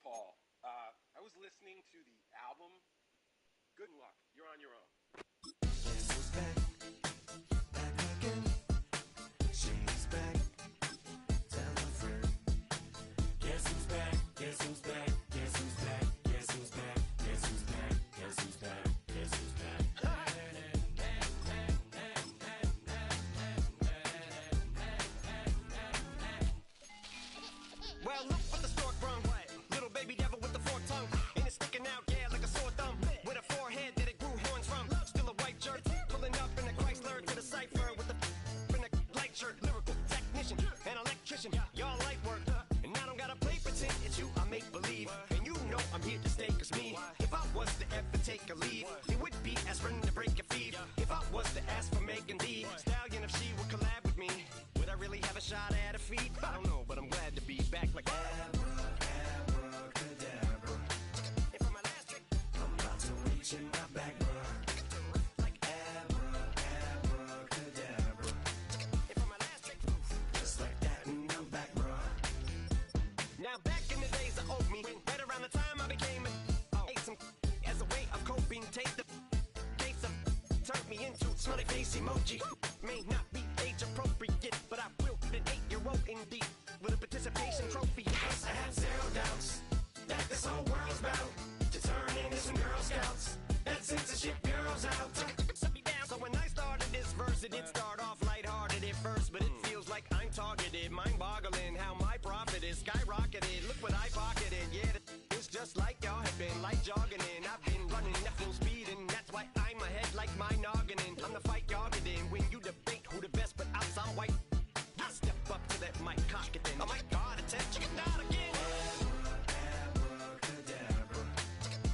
fall. I was listening to the album. Good luck. You're on your own. Guess who's back? Back again. She's back. Tell a friend. Guess who's back? Guess who's back? Guess who's back? Guess who's back? Guess who's back? Guess who's back? Guess who's back? Well, look what the stork brung. Little baby devil with the forked tongue. And it's sticking out, yeah, like a sore thumb. With a forehead that it grew horns from. Still a white shirt. Pulling up in a Chrysler to the cipher with the in a light shirt. Lyrical technician, an electrician. Y'all light work. And I don't gotta play pretend. It's you, I make believe. And you know I'm here to stay, cause me. If I was to ever take a leave, it would be aspirin to break a fever. If I was to ask for Megan D Stallion, if she would collab with me, would I really have a shot at a feat? I don't know, but I'm glad to be back like Abracadabra. And for my last trick, I'm about to reach in my back, bruh. like Abracadabra. and for my last trick, Just like that, and I'm back, bruh. now back in the days of oat meat, right around the time I became ate some as a way of coping. Take the case of turned me into smiley face emoji. May not be age appropriate, but I will be an 8-year-old indeed with a participation trophy. Yes, I have zero doubts that this whole world's bound to turn into some Girl Scouts. That censorship bureau's out. Set me down. So when I started this verse, it did start off lighthearted at first, but it feels like I'm targeted. Mind-boggling how my profit is skyrocketed. Look what I pocketed. Yeah, it's just like y'all have been like jogging in. I've been running at full speed, and that's why I'm ahead like my noggin. I'm the fight y'all get in when you debate who the best, but I'm some white. I step up to that mic, cock it then. Oh my God, attention, chicken out again. Abracadabra.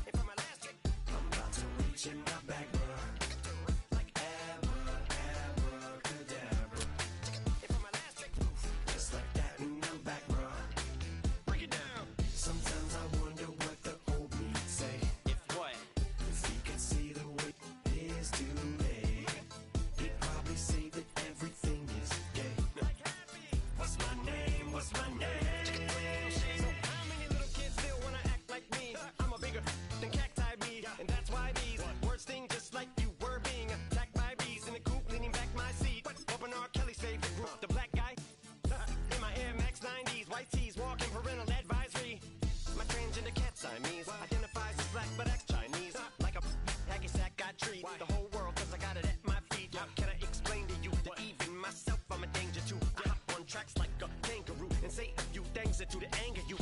And for my last trick, I'm about to reach in my back, bruh. like Abracadabra. and for my last trick, Just like that, and I'm back, bruh. break it down. Sometimes I wonder what the old me'd say. If what? If he could see the way it is today, he'd probably say that everything is gay. Like happy. What's my name? What's my name? So how many little kids still wanna act like me? I'm a bigger than cacti me, and that's why these words sting just like you were being attacked by bees in the coop, leaning back my seat. Open R. Kelly's favorite group, the black guy. In my Air Max 90s, white tees, walking parental advisory. My transgender cat Siamese identifies as black but acts Chinese. Like a hacky sack I treat the whole world cause I got it at my feet. Can I explain to you that even myself I'm a danger to? I hop on tracks like a kangaroo and say a few things that do to anger you.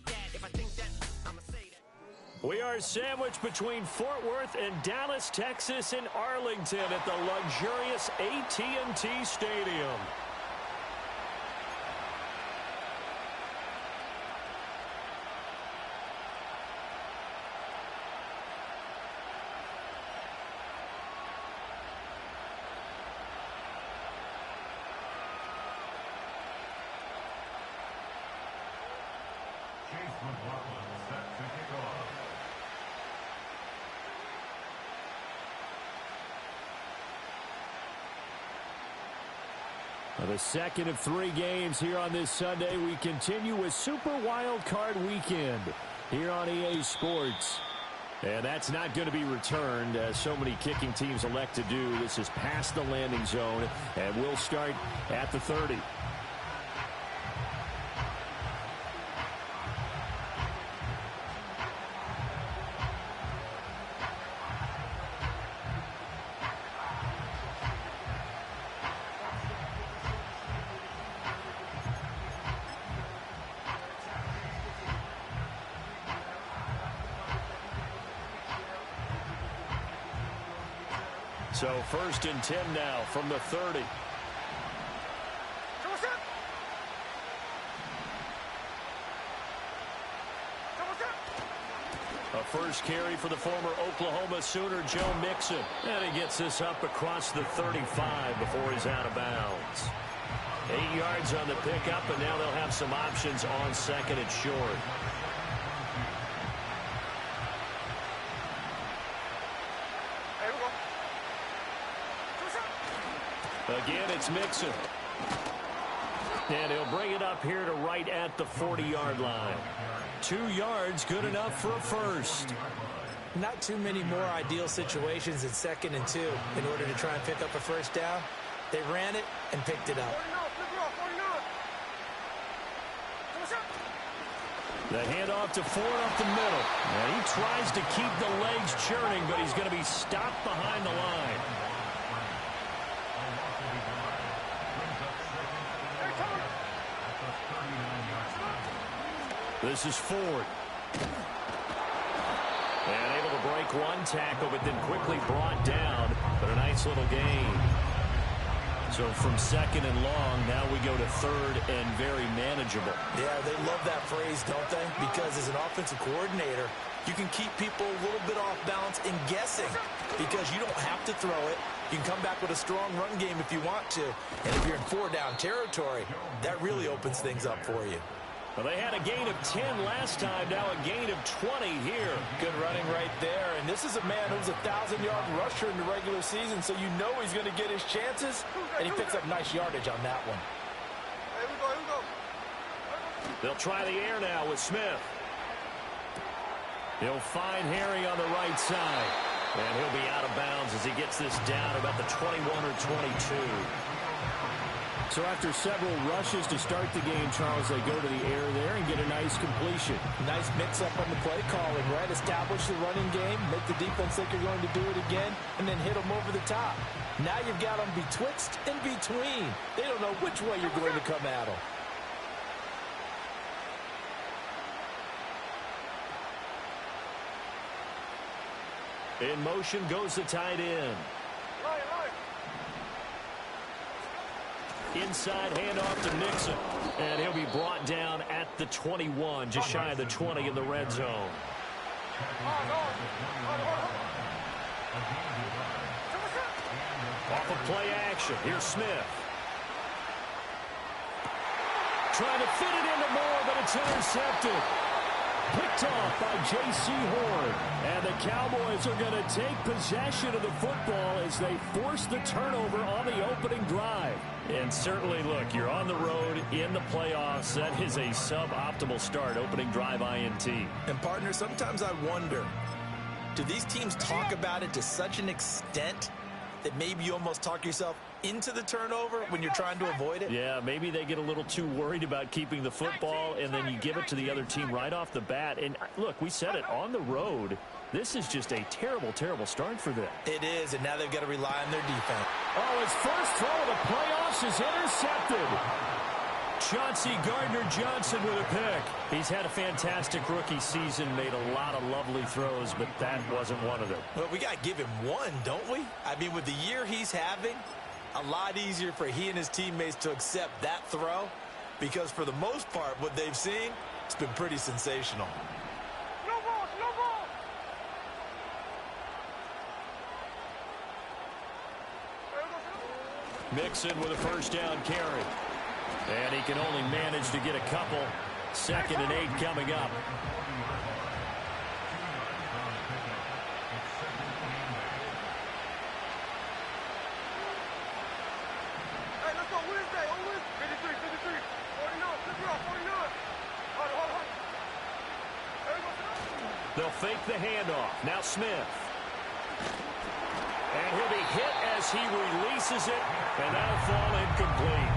Dad, if I think that, I'ma say that. We are sandwiched between Fort Worth and Dallas, Texas, and Arlington at the luxurious AT&T Stadium. Chase McLaughlin set to kick off. The second of 3 games here on this Sunday. We continue with Super Wildcard Weekend here on EA Sports. And that's not going to be returned, as so many kicking teams elect to do. This is past the landing zone, and we'll start at the 30. So 1st and 10 now from the 30. A first carry for the former Oklahoma Sooner, Joe Mixon. And he gets this up across the 35 before he's out of bounds. 8 yards on the pickup, and now they'll have some options on 2nd and short. Again, it's Mixon. And he'll bring it up here to right at the 40-yard line. 2 yards, good enough for a first. Not too many more ideal situations in 2nd and 2 in order to try and pick up a first down. They ran it and picked it up. The handoff to Ford up the middle. And he tries to keep the legs churning, but he's going to be stopped behind the line. This is Ford. And able to break one tackle, but then quickly brought down. But a nice little gain. So from 2nd and long, now we go to 3rd and very manageable. Yeah, they love that phrase, don't they? Because as an offensive coordinator, you can keep people a little bit off balance and guessing because you don't have to throw it. You can come back with a strong run game if you want to. And if you're in 4-down territory, that really opens things up for you. Well, they had a gain of 10 last time, now a gain of 20 here. Good running right there. And this is a man who's a 1,000-yard rusher in the regular season, so you know he's going to get his chances, and he picks up nice yardage on that one. Here we go. They'll try the air now with Smith. He'll find Harry on the right side. And he'll be out of bounds as he gets this down about the 21 or 22. So after several rushes to start the game, Charles, they go to the air there and get a nice completion. Nice mix-up on the play calling, right? Establish the running game, make the defense think you're going to do it again, and then hit them over the top. Now you've got them betwixt and between. They don't know which way you're going to come at them. In motion goes the tight end. Inside handoff to Nixon. And he'll be brought down at the 21, just shy of the 20 in the red zone. Off of play action. Here's Smith. Trying to fit it into Moore, but it's intercepted. Picked off by J.C. Horn. And the Cowboys are going to take possession of the football as they force the turnover on the opening drive. And certainly, look, you're on the road in the playoffs. That is a suboptimal start, opening drive INT. And, partner, sometimes I wonder, do these teams talk about it to such an extent that maybe you almost talk yourself into the turnover when you're trying to avoid it? Yeah, maybe they get a little too worried about keeping the football, and then you give it to the other team right off the bat. And, look, we said it, on the road, this is just a terrible, terrible start for them. It is, and now they've got to rely on their defense. Oh, his first throw of the playoffs is intercepted. Chauncey Gardner-Johnson with a pick. He's had a fantastic rookie season, made a lot of lovely throws, but that wasn't one of them. Well, we got to give him one, don't we? I mean, with the year he's having, a lot easier for he and his teammates to accept that throw because for the most part, what they've seen, it's been pretty sensational. No ball. Mixon with a first down carry. And he can only manage to get a couple. 2nd and 8 coming up. Hey, let's go Wednesday. 53, 49, 49. Hold on. They'll fake the handoff. Now Smith. And he'll be hit as he releases it. And that'll fall incomplete.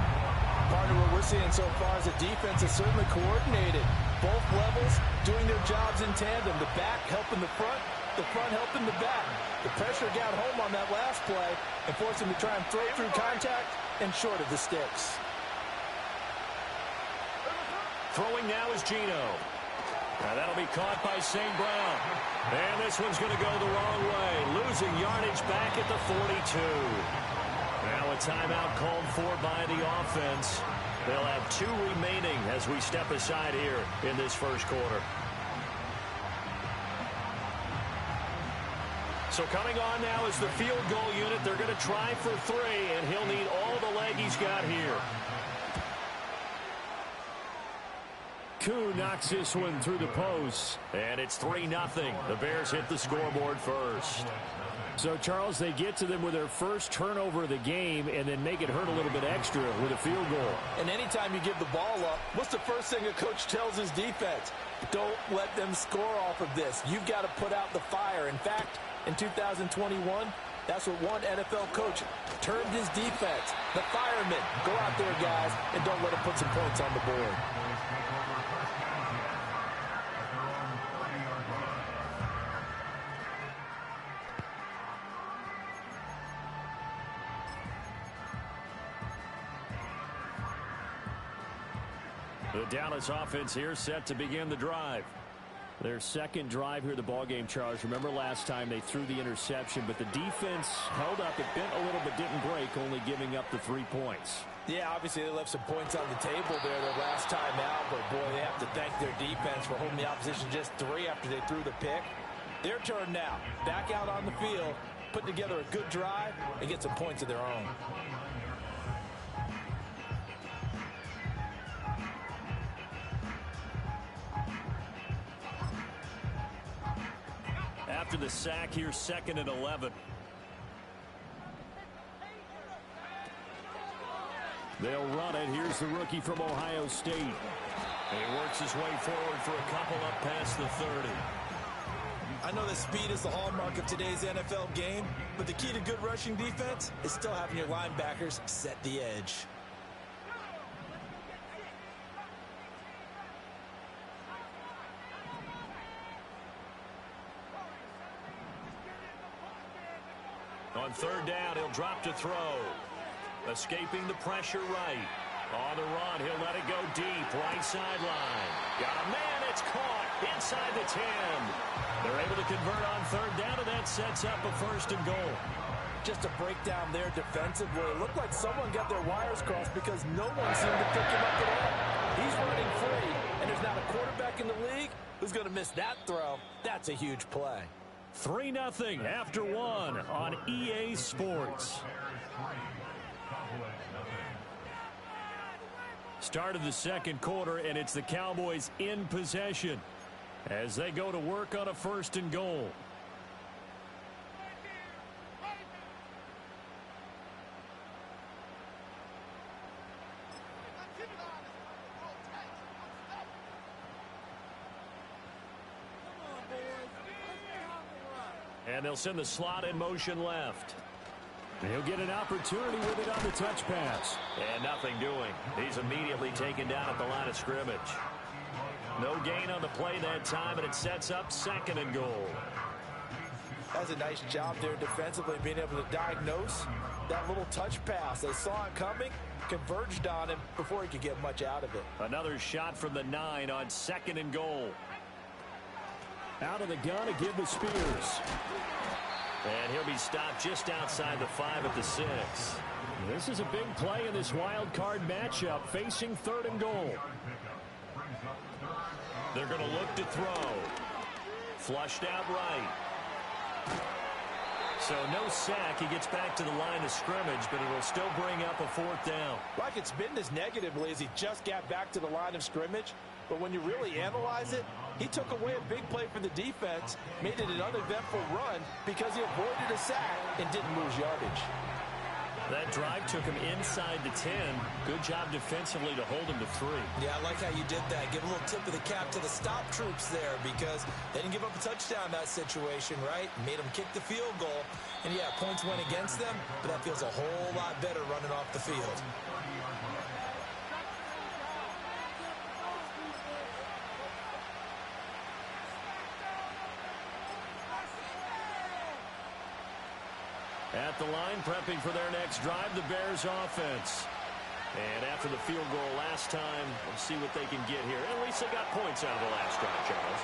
Partner, what we're seeing so far is the defense is certainly coordinated. Both levels doing their jobs in tandem. The back helping the front helping the back. The pressure got home on that last play and forced him to try and throw through contact and short of the sticks. Throwing now is Gino. Now that'll be caught by St. Brown. And this one's going to go the wrong way. Losing yardage back at the 42. Now a timeout called for by the offense. They'll have 2 remaining as we step aside here in this first quarter. So coming on now is the field goal unit. They're going to try for 3, and he'll need all the leg he's got here. Koo knocks this one through the post. And it's 3-0. The Bears hit the scoreboard first. So, Charles, they get to them with their first turnover of the game and then make it hurt a little bit extra with a field goal. And anytime you give the ball up, what's the first thing a coach tells his defense? Don't let them score off of this. You've got to put out the fire. In fact, in 2021, that's what one NFL coach termed his defense. The firemen. Go out there, guys, and don't let them put some points on the board. The Dallas offense here set to begin the drive. Their second drive here, the ballgame, Charles. Remember last time they threw the interception, but the defense held up. It bent a little but didn't break, only giving up the 3 points. Yeah, obviously they left some points on the table there their last time out, but boy, they have to thank their defense for holding the opposition just 3 after they threw the pick. Their turn now. Back out on the field, put together a good drive, and get some points of their own. After the sack here, 2nd and 11. They'll run it. Here's the rookie from Ohio State. And he works his way forward for a couple up past the 30. I know that speed is the hallmark of today's NFL game, but the key to good rushing defense is still having your linebackers set the edge. On 3rd down, he'll drop to throw. Escaping the pressure right. On the run, he'll let it go deep. Right sideline. Got a man, it's caught inside the 10. They're able to convert on 3rd down, and that sets up a 1st and goal. Just a breakdown there defensively. It looked like someone got their wires crossed because no one seemed to pick him up at all. He's running free, and there's not a quarterback in the league who's going to miss that throw. That's a huge play. 3-0 after 1 on EA Sports. Start of the 2nd quarter, and it's the Cowboys in possession as they go to work on a 1st and goal. And they'll send the slot in motion left. He'll get an opportunity with it on the touch pass. And nothing doing. He's immediately taken down at the line of scrimmage. No gain on the play that time, and it sets up 2nd and goal. That's a nice job there defensively, being able to diagnose that little touch pass. They saw it coming, converged on him before he could get much out of it. Another shot from the 9 on 2nd and goal. Out of the gun to give to Spears. And he'll be stopped just outside the 5 at the 6. This is a big play in this wild card matchup, facing 3rd and goal. They're going to look to throw. Flushed out right. So no sack. He gets back to the line of scrimmage, but it'll still bring up a 4th down. Like it's been as negatively as he just got back to the line of scrimmage. But when you really analyze it, he took away a big play for the defense, made it an uneventful run because he avoided a sack and didn't lose yardage. That drive took him inside the 10. Good job defensively to hold him to 3. Yeah, I like how you did that. Give a little tip of the cap to the stop troops there because they didn't give up a touchdown in that situation, right? Made them kick the field goal. And, yeah, points went against them, but that feels a whole lot better running off the field. At the line, prepping for their next drive, the Bears offense. And after the field goal last time, we'll see what they can get here. At least they got points out of the last drive, Charles.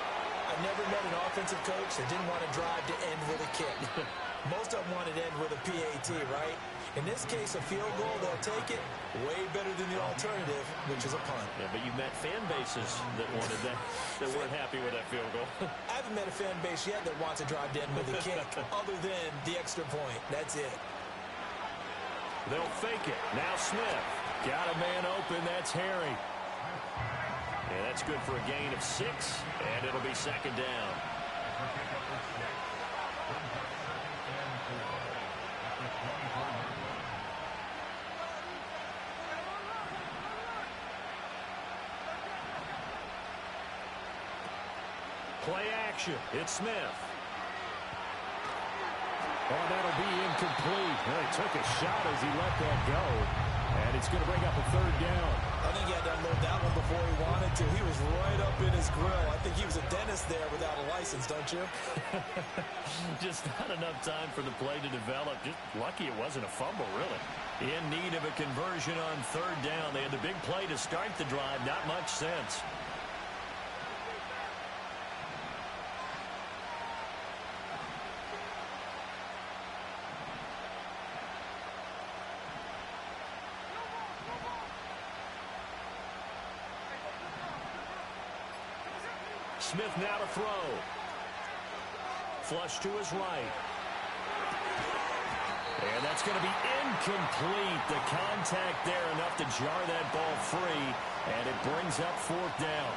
I've never met an offensive coach that didn't want to drive to end with a kick. Most of them want to end with a PAT, right? In this case, a field goal, they'll take it. Way better than the alternative, which is a punt. Yeah, but you've met fan bases that wanted that, that weren't happy with that field goal. I haven't met a fan base yet that wants to drive to end with a kick, other than the extra point. That's it. They'll fake it. Now Smith. Got a man open. That's Harry. And that's good for a gain of 6, and it'll be second down. Play action. It's Smith. Oh, that'll be incomplete. Well, he took a shot as he let that go. And it's going to bring up a third down. I think he had to unload that one before he wanted to. He was right up in his grill. I think he was a dentist there without a license, don't you? Just not enough time for the play to develop. Just lucky it wasn't a fumble, really. In need of a conversion on third down. They had the big play to start the drive. Not much sense. Smith now to throw. Flush to his right. And that's going to be incomplete. The contact there enough to jar that ball free. And it brings up fourth down.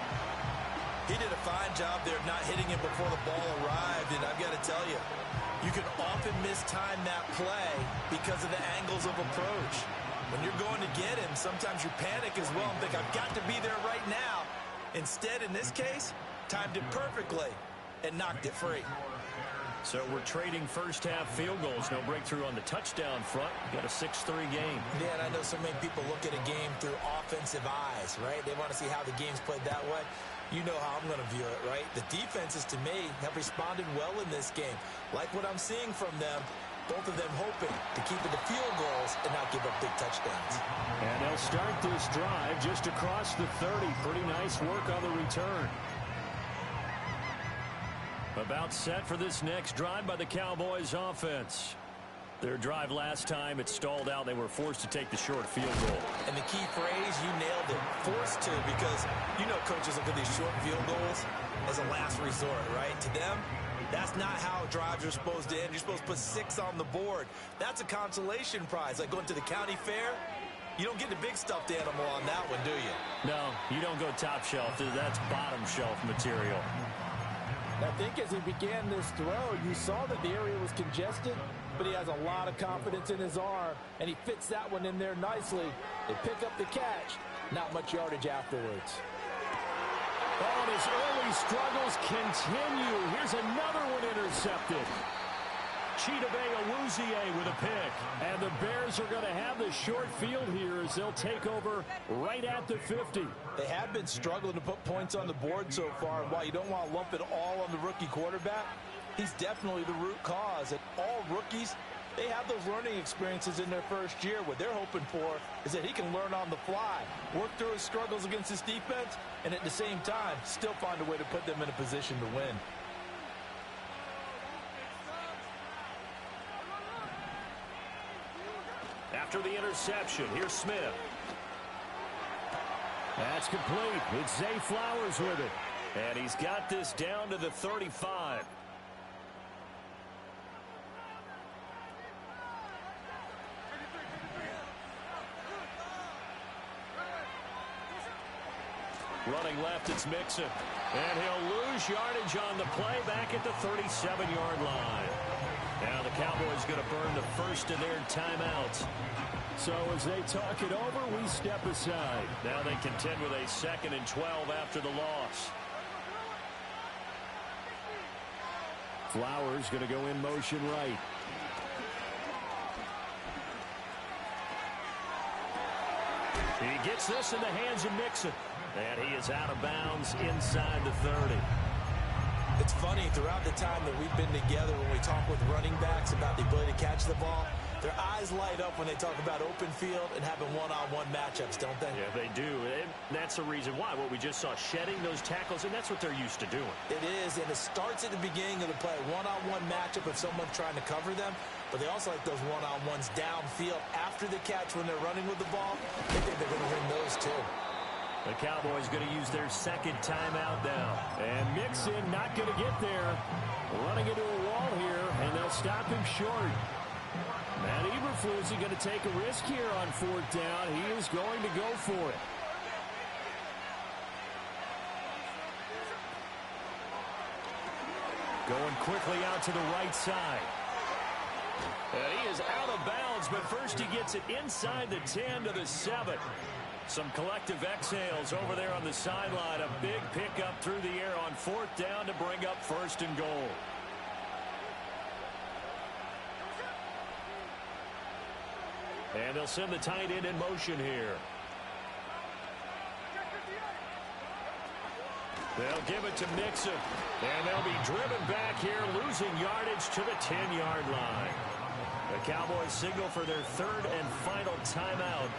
He did a fine job there of not hitting him before the ball arrived. And I've got to tell you, you can often mistime that play because of the angles of approach. When you're going to get him, sometimes you panic as well and think, I've got to be there right now. Instead, in this case, timed it perfectly and knocked it free. So we're trading first-half field goals. No breakthrough on the touchdown front. Got a 6-3 game. Yeah, and I know so many people look at a game through offensive eyes, right? They want to see how the game's played that way. You know how I'm going to view it, right? The defenses, to me, have responded well in this game. Like what I'm seeing from them, both of them hoping to keep it to field goals and not give up big touchdowns. And they'll start this drive just across the 30. Pretty nice work on the return. About set for this next drive by the Cowboys offense. Their drive last time, it stalled out. They were forced to take the short field goal. And the key phrase, you nailed it, forced to, because you know coaches look at these short field goals as a last resort, right? To them, that's not how drives are supposed to end. You're supposed to put 6 on the board. That's a consolation prize, like going to the county fair. You don't get the big stuffed animal on that one, do you? No, you don't go top shelf. That's bottom shelf material. I think as he began this throw, you saw that the area was congested, but he has a lot of confidence in his arm, and he fits that one in there nicely. They pick up the catch. Not much yardage afterwards. Oh, and his early struggles continue. Here's another one intercepted. Chidobe with a pick. And the Bears are going to have the short field here as they'll take over right at the 50. They have been struggling to put points on the board so far, and while you don't want to lump it all on the rookie quarterback, he's definitely the root cause. And all rookies, they have those learning experiences in their first year. What they're hoping for is that he can learn on the fly, work through his struggles against his defense, and at the same time, still find a way to put them in a position to win. After the interception, here's Smith. That's complete. It's Zay Flowers with it. And he's got this down to the 35. Running left, it's Mixon. And he'll lose yardage on the play back at the 37-yard line. Now the Cowboys going to burn the first of their timeouts. So as they talk it over, we step aside. Now they contend with a 2nd and 12 after the loss. Flowers going to go in motion right. He gets this in the hands of Mixon. And he is out of bounds inside the 30. It's funny, throughout the time that we've been together, when we talk with running backs about the ability to catch the ball, their eyes light up when they talk about open field and having one-on-one matchups, don't they? Yeah, they do. And that's the reason why. What we just saw, shedding those tackles, and that's what they're used to doing. It is, and it starts at the beginning of the play. One-on-one matchup if someone's trying to cover them, but they also like those one-on-ones downfield after the catch when they're running with the ball. They think they're going to win those, too. The Cowboys going to use their 2nd timeout now. And Mixon not going to get there. Running into a wall here, and they'll stop him short. Matt Eberflus is going to take a risk here on 4th down. He is going to go for it. Going quickly out to the right side. And he is out of bounds, but first he gets it inside the 10 to the 7. Some collective exhales over there on the sideline. A big pickup through the air on 4th down to bring up 1st and goal. And they'll send the tight end in motion here. They'll give it to Mixon. And they'll be driven back here, losing yardage to the 10-yard line. The Cowboys signal for their 3rd and final timeout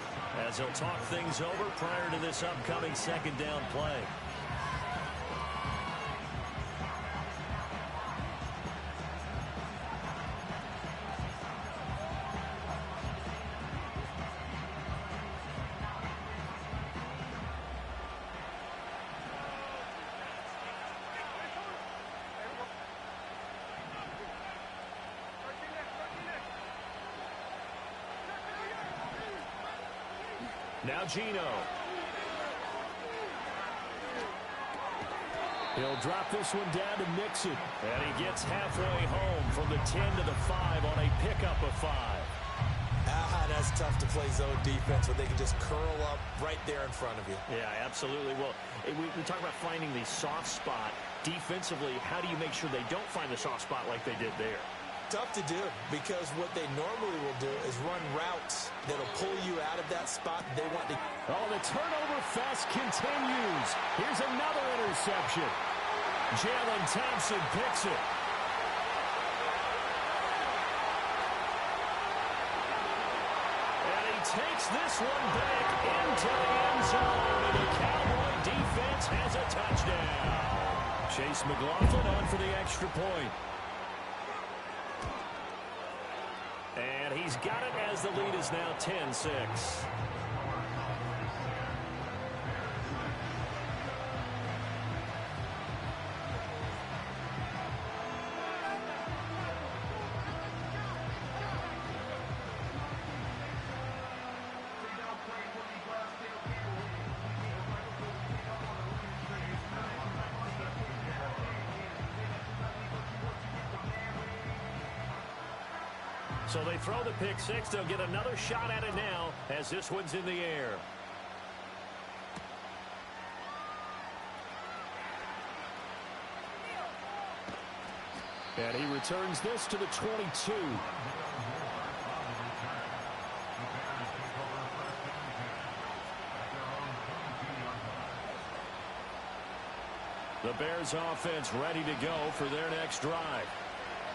as they'll talk things over prior to this upcoming 2nd down play. Now Gino. He'll drop this one down to Mixon. And he gets halfway home from the 10 to the 5 on a pickup of 5. That's tough to play zone defense when they can just curl up right there in front of you. Yeah, absolutely. Well, we talk about finding the soft spot. Defensively, how do you make sure they don't find the soft spot like they did there? Tough to do, because what they normally will do is run routes that'll pull you out of that spot they want to. Oh, the turnover fest continues. Here's another interception. Jalen Thompson picks it. And he takes this one back into the end zone, and the Cowboy defense has a touchdown. Chase McLaughlin on for the extra point. And he's got it as the lead is now 10-6. So they throw the pick six. They'll get another shot at it now as this one's in the air. And he returns this to the 22. The Bears offense ready to go for their next drive.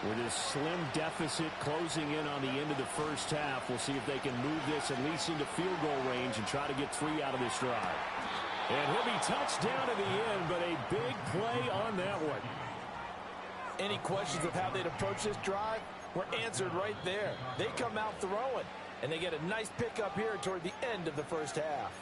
With his slim deficit closing in on the end of the first half, we'll see if they can move this at least into field goal range and try to get 3 out of this drive. And he'll be touched down to the end, but a big play on that one. Any questions of how they'd approach this drive were answered right there. They come out throwing, and they get a nice pickup here toward the end of the first half.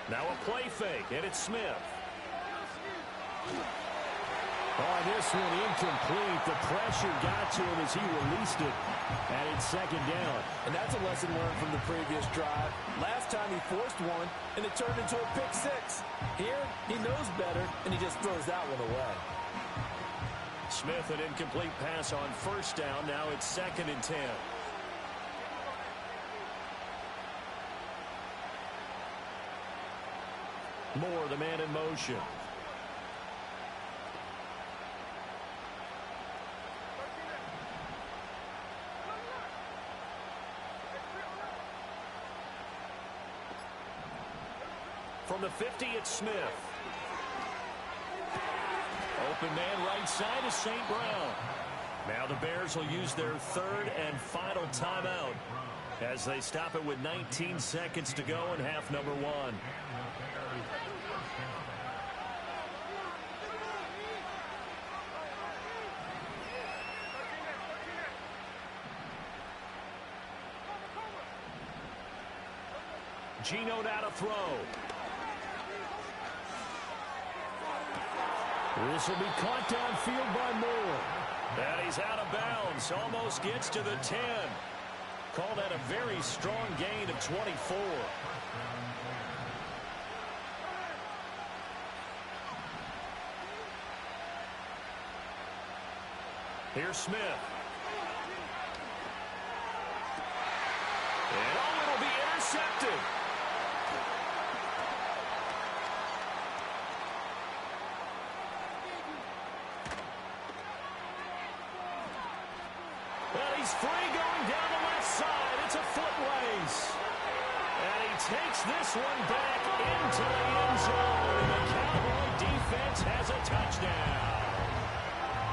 Now a play fake, and it's Smith. Oh, this one incomplete. The pressure got to him as he released it. And it's second down. And that's a lesson learned from the previous drive. Last time he forced one, and it turned into a pick six. Here, he knows better, and he just throws that one away. Smith, an incomplete pass on first down. Now it's 2nd and 10. Moore, the man in motion. From the 50, it's Smith. Open man right side is St. Brown. Now the Bears will use their 3rd and final timeout as they stop it with 19 seconds to go in half number 1. Geno now to throw. This will be caught downfield by Moore. And he's out of bounds. Almost gets to the 10. Call that a very strong gain of 24. Here's Smith. And it'll be intercepted. And he's free going down the left side. It's a foot race. And he takes this one back into the end zone. And the Cowboy defense has a touchdown.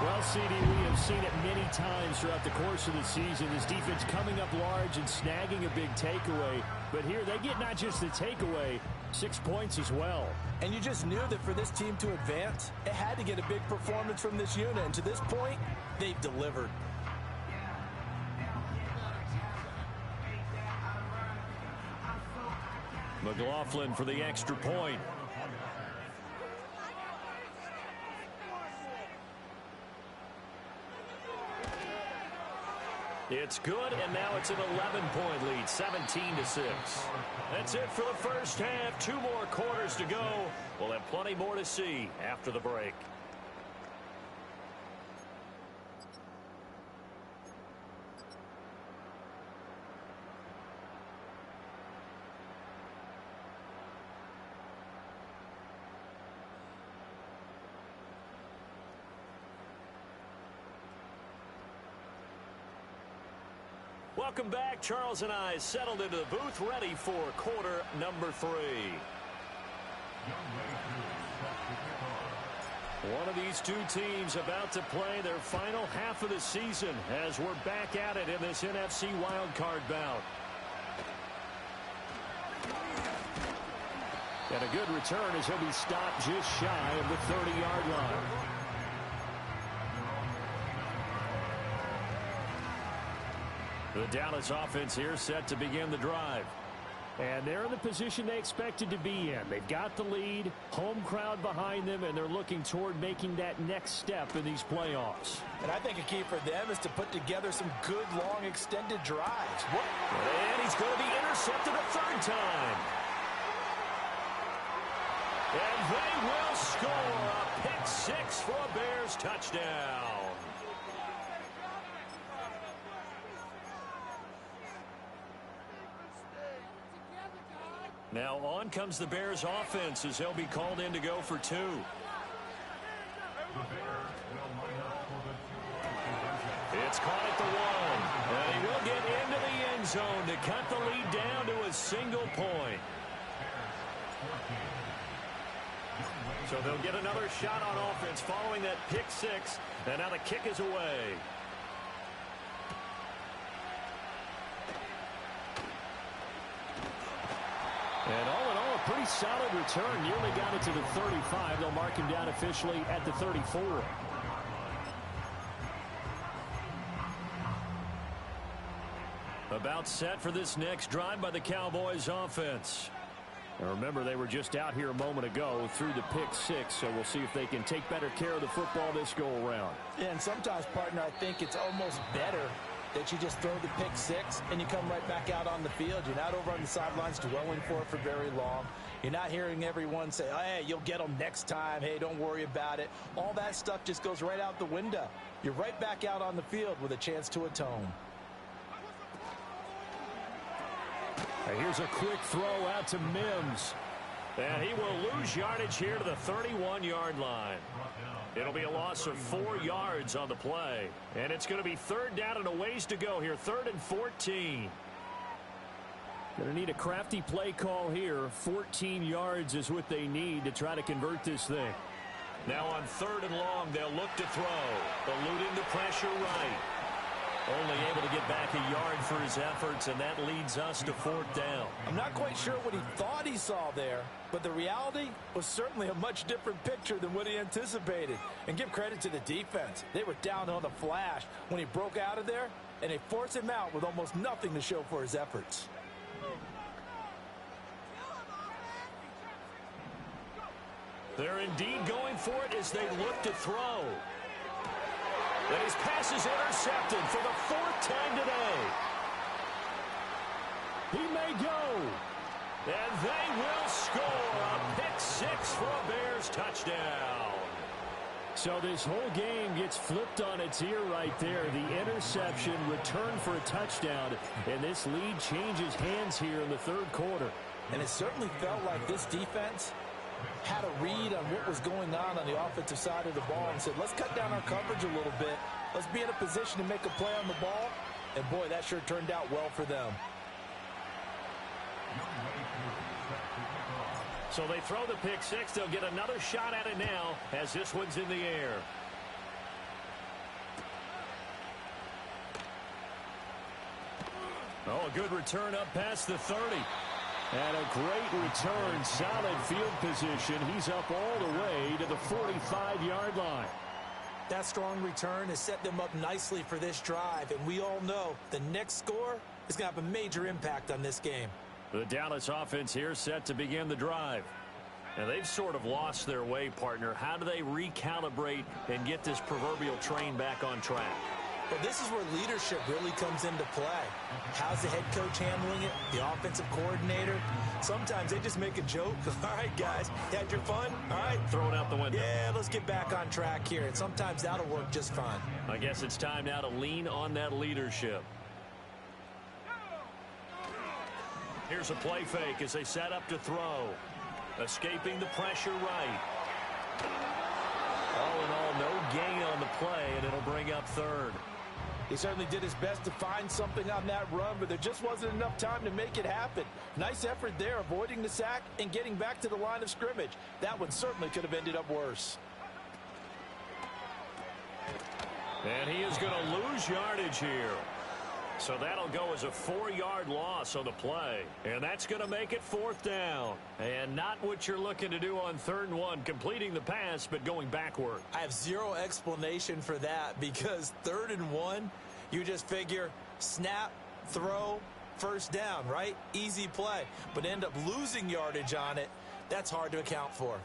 Well, CD, we have seen it many times throughout the course of the season. This defense coming up large and snagging a big takeaway. But here they get not just the takeaway, 6 points as well. And you just knew that for this team to advance, it had to get a big performance from this unit. And to this point, they've delivered. McLaughlin for the extra point. It's good, and now it's an 11-point lead, 17-6. That's it for the first half. 2 more quarters to go. We'll have plenty more to see after the break. Welcome back. Charles and I settled into the booth, ready for quarter number 3. One of these two teams about to play their final half of the season as we're back at it in this NFC Wildcard bout. And a good return as he'll be stopped just shy of the 30-yard line. The Dallas offense here set to begin the drive. And they're in the position they expected to be in. They've got the lead, home crowd behind them, and they're looking toward making that next step in these playoffs. And I think a key for them is to put together some good, long, extended drives. And he's going to be intercepted a third time. And they will score a pick 6 for a Bears touchdown. Now on comes the Bears offense as he'll be called in to go for 2. It's caught at the 1. And he will get into the end zone to cut the lead down to a single point. So they'll get another shot on offense following that pick 6. And now the kick is away. And all in all, a pretty solid return. Nearly got it to the 35. They'll mark him down officially at the 34. About set for this next drive by the Cowboys offense. And remember, they were just out here a moment ago through the pick 6, so we'll see if they can take better care of the football this go-around. Yeah, and sometimes, partner, I think it's almost better that you just throw the pick 6 and you come right back out on the field. You're not over on the sidelines dwelling for it for very long. You're not hearing everyone say, oh, hey, you'll get them next time. Hey, don't worry about it. All that stuff just goes right out the window. You're right back out on the field with a chance to atone. And here's a quick throw out to Mims. And he will lose yardage here to the 31-yard line. It'll be a loss of 4 yards on the play. And it's going to be 3rd down and a ways to go here. 3rd and 14. Going to need a crafty play call here. 14 yards is what they need to try to convert this thing. Now on 3rd and long, they'll look to throw. Eluding the pressure right. Only able to get back a yard for his efforts, and that leads us to 4th down. I'm not quite sure what he thought he saw there, but the reality was certainly a much different picture than what he anticipated. And give credit to the defense. They were down on the flash when he broke out of there, and they forced him out with almost nothing to show for his efforts. They're indeed going for it as they look to throw. And his pass is intercepted for the 4th time today. He may go. And they will score a pick 6 for a Bears touchdown. So this whole game gets flipped on its ear right there. The interception returned for a touchdown, and this lead changes hands here in the 3rd quarter. And it certainly felt like this defense had a read on what was going on the offensive side of the ball and said, let's cut down our coverage a little bit. Let's be in a position to make a play on the ball. And, boy, that sure turned out well for them. So they throw the pick 6. They'll get another shot at it now as this one's in the air. Oh, a good return up past the 30. And a great return, solid field position. He's up all the way to the 45-yard line. That strong return has set them up nicely for this drive. And we all know the next score is going to have a major impact on this game. The Dallas offense here set to begin the drive. And they've sort of lost their way, partner. How do they recalibrate and get this proverbial train back on track? Well, this is where leadership really comes into play. How's the head coach handling it? The offensive coordinator? Sometimes they just make a joke. All right, guys, you had your fun? All right. Throw it out the window. Yeah, let's get back on track here. And sometimes that'll work just fine. I guess it's time now to lean on that leadership. Here's a play fake as they set up to throw. Escaping the pressure right. All in all, no gain on the play, and it'll bring up 3rd. He certainly did his best to find something on that run, but there just wasn't enough time to make it happen. Nice effort there, avoiding the sack and getting back to the line of scrimmage. That one certainly could have ended up worse. And he is going to lose yardage here. So that'll go as a 4-yard loss on the play. And that's going to make it 4th down. And not what you're looking to do on 3rd and 1, completing the pass, but going backward. I have zero explanation for that because 3rd and 1, you just figure snap, throw, 1st down, right? Easy play. But end up losing yardage on it. That's hard to account for.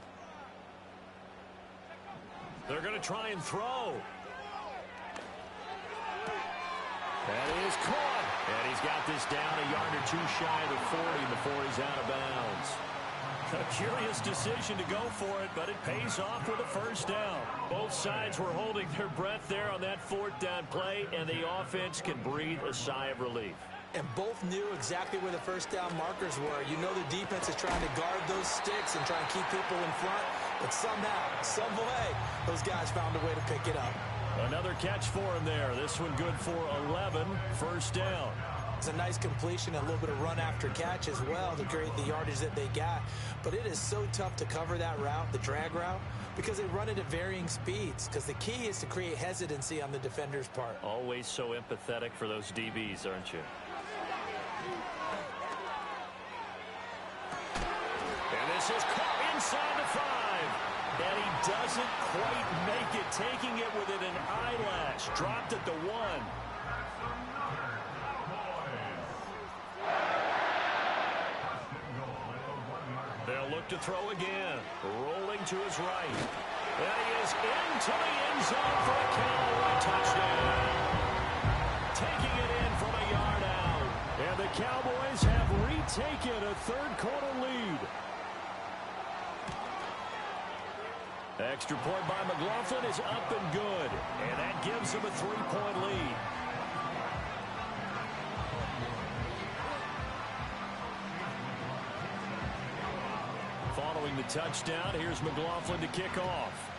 They're going to try and throw. That is caught. And he's got this down a yard or 2 shy of the 40 before he's out of bounds. A curious decision to go for it, but it pays off with a 1st down. Both sides were holding their breath there on that 4th down play, and the offense can breathe a sigh of relief. And both knew exactly where the 1st down markers were. You know the defense is trying to guard those sticks and try and keep people in front, but somehow, some way, those guys found a way to pick it up. Another catch for him there. This one good for 11, 1st down. It's a nice completion, a little bit of run after catch as well to create the yardage that they got. But it is so tough to cover that route, the drag route, because they run it at varying speeds. Because the key is to create hesitancy on the defender's part. Always so empathetic for those DBs, aren't you? And this is caught inside the 5. And he doesn't quite make it, taking it within an eyelash. Dropped at the 1. They'll look to throw again. Rolling to his right. And he is into the end zone for a Cowboy touchdown. Taking it in from a yard out. And the Cowboys have retaken a 3rd quarter lead. Extra point by McLaughlin is up and good. And that gives him a 3-point lead. Following the touchdown, here's McLaughlin to kick off.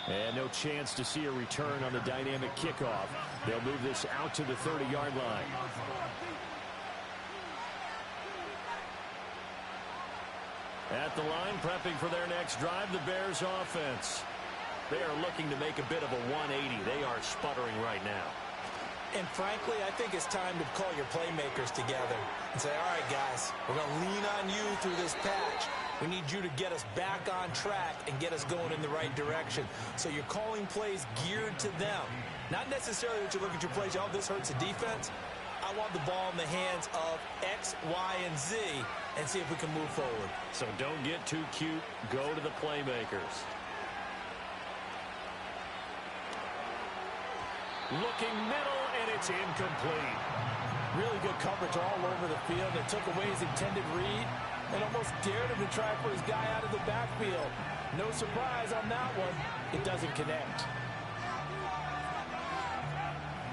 And no chance to see a return on the dynamic kickoff. They'll move this out to the 30-yard line. At the line, prepping for their next drive, the Bears offense. They are looking to make a bit of a 180. They are sputtering right now. And frankly, I think it's time to call your playmakers together and say, all right, guys, we're going to lean on you through this patch. We need you to get us back on track and get us going in the right direction. So you're calling plays geared to them. Not necessarily that you look at your plays, oh, this hurts the defense. I want the ball in the hands of X, Y, and Z. and see if we can move forward. So don't get too cute. Go to the playmakers. Looking middle, and it's incomplete. Really good coverage all over the field. They took away his intended read and almost dared him to try and put his guy out of the backfield. No surprise on that one. It doesn't connect.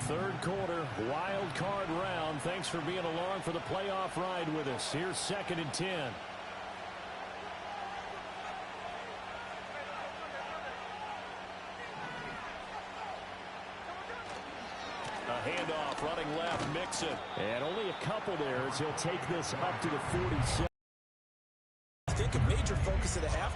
Third quarter, wild card round. Thanks for being along for the playoff ride with us. Here's 2nd and 10. A handoff, running left, Mixon. And only a couple there as he'll take this up to the 47. I think a major focus of the halftime.